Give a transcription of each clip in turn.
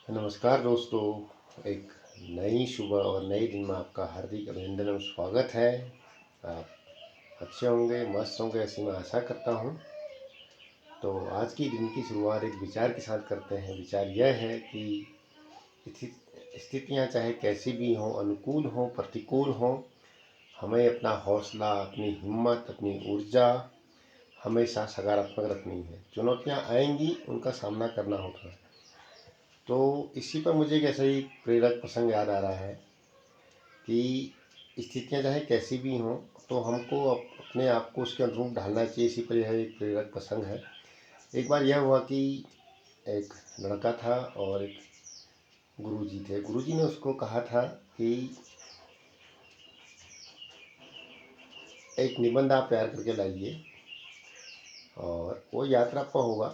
नमस्कार दोस्तों। एक नई सुबह और नए दिन में आपका हार्दिक अभिनंदन और स्वागत है। आप अच्छे होंगे, मस्त होंगे, ऐसी मैं आशा करता हूँ। तो आज की दिन की शुरुआत एक विचार के साथ करते हैं। विचार यह है कि स्थितियाँ चाहे कैसी भी हों, अनुकूल हों, प्रतिकूल हों, हमें अपना हौसला, अपनी हिम्मत, अपनी ऊर्जा हमेशा सकारात्मक रखनी है। चुनौतियाँ आएंगी, उनका सामना करना होगा। तो इसी पर मुझे एक ऐसा ही प्रेरक प्रसंग याद आ रहा है कि स्थितियाँ चाहे कैसी भी हों, तो हमको अपने आप को उसके अनुरूप ढालना चाहिए। इसी पर यह एक प्रेरक प्रसंग है। एक बार यह हुआ कि एक लड़का था और एक गुरुजी थे। गुरुजी ने उसको कहा था कि एक निबंध आप तैयार करके लाइए और वो यात्रा पर होगा।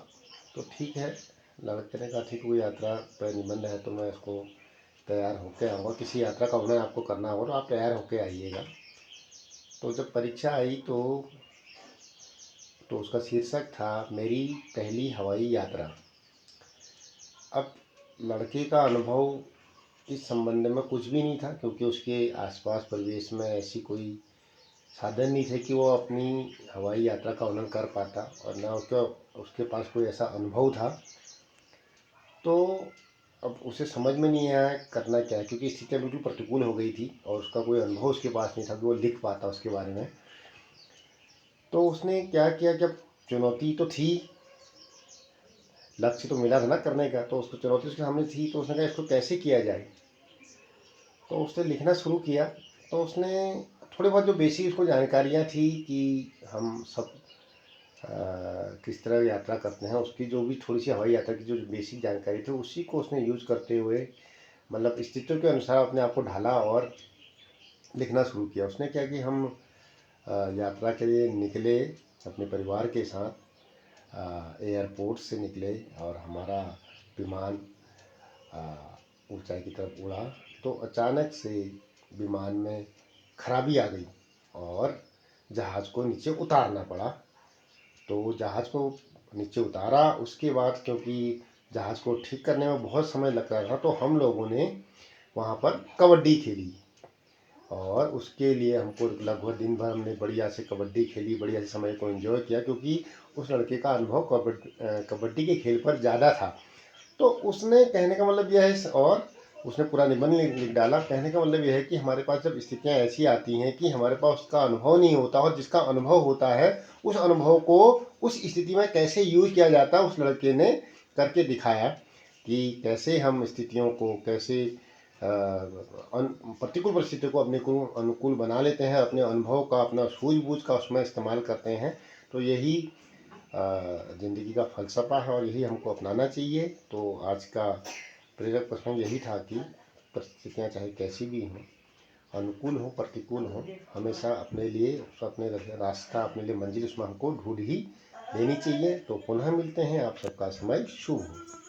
तो ठीक है, लड़के ने कहा ठीक है, वो यात्रा पर निबंध है तो मैं उसको तैयार होके आऊँगा। किसी यात्रा का वर्णन आपको करना होगा तो आप तैयार होके आइएगा। तो जब परीक्षा आई तो उसका शीर्षक था मेरी पहली हवाई यात्रा। अब लड़के का अनुभव इस संबंध में कुछ भी नहीं था, क्योंकि उसके आसपास परिवेश में ऐसी कोई साधन नहीं थे कि वो अपनी हवाई यात्रा का वर्णन कर पाता, और ना उसके पास कोई ऐसा अनुभव था। तो अब उसे समझ में नहीं आया करना क्या है, क्योंकि स्थितियाँ बिल्कुल प्रतिकूल हो गई थी और उसका कोई अनुभव उसके पास नहीं था कि वो लिख पाता उसके बारे में। तो उसने क्या किया, जब चुनौती तो थी, लक्ष्य तो मिला था ना करने का, तो उसको चुनौती उसके सामने थी, तो उसने कहा इसको कैसे किया जाए। तो उसने लिखना शुरू किया। तो उसने थोड़ी बहुत जो बेसिक उसको जानकारियाँ थी कि हम सब किस तरह यात्रा करते हैं, उसकी जो भी थोड़ी सी हवाई यात्रा की जो बेसिक जानकारी थी, उसी को उसने यूज़ करते हुए मतलब स्थितियों के अनुसार अपने आप को ढाला और लिखना शुरू किया। उसने क्या कि हम यात्रा के लिए निकले अपने परिवार के साथ, एयरपोर्ट से निकले और हमारा विमान ऊंचाई की तरफ उड़ा। तो अचानक से विमान में खराबी आ गई और जहाज़ को नीचे उतारना पड़ा। तो जहाज़ को नीचे उतारा, उसके बाद क्योंकि जहाज़ को ठीक करने में बहुत समय लग रहा था, तो हम लोगों ने वहाँ पर कबड्डी खेली और उसके लिए हमको लगभग दिन भर हमने बढ़िया से कबड्डी खेली, बढ़िया से समय को एंजॉय किया, क्योंकि उस लड़के का अनुभव कबड्डी के खेल पर ज़्यादा था। तो उसने कहने का मतलब यह है, और उसने पूरा निबंध लिख डाला। कहने का मतलब यह है कि हमारे पास जब स्थितियाँ ऐसी आती हैं कि हमारे पास उसका अनुभव नहीं होता, और जिसका अनुभव होता है उस अनुभव को उस स्थिति में कैसे यूज किया जाता है, उस लड़के ने करके दिखाया कि कैसे हम स्थितियों को कैसे प्रतिकूल परिस्थितियों को अपने को अनुकूल बना लेते हैं, अपने अनुभव का, अपना सूझबूझ का उसमें इस्तेमाल करते हैं। तो यही ज़िंदगी का फ़लसफ़ा है और यही हमको अपनाना चाहिए। तो आज का प्रेरक प्रसंग यही था कि परिस्थितियाँ चाहे कैसी भी हों, अनुकूल हो प्रतिकूल हो, हमेशा अपने लिए अपने रास्ता, अपने लिए मंजिल उसमें हमको ढूंढ ही लेनी चाहिए। तो पुनः मिलते हैं, आप सबका समय शुभ हो।